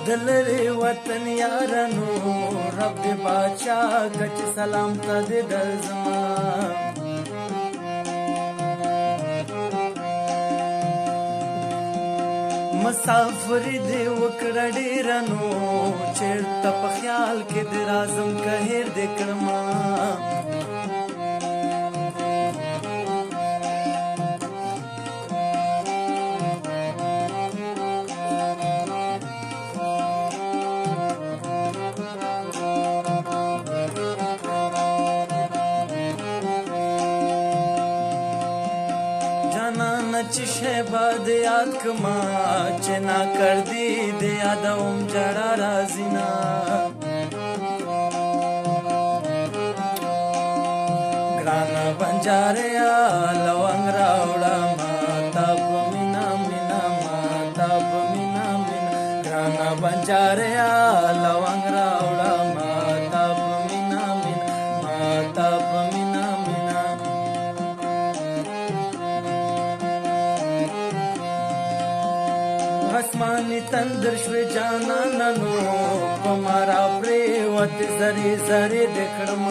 دلری وطن یارانو رب دې بادشاہ کچ سلام ته دې درځما مسافر دې وکړه ډېره نو چېرته په خیال کې دې راځم که هېر دې کړما چې شیبه د یاد کما چې نا کړ دې د یادوم جړا راځي نه ګرانه بنجاریا لونګ راوړه ماتا په مینا مینا ماتا په مینا مینا ګرانه بنجاریا لونګ راوړه ماتا په مینا مینا ماتا په مینا مینا آسمانی تندر شوی جانانانو پمارا پریوت زری زری دکړم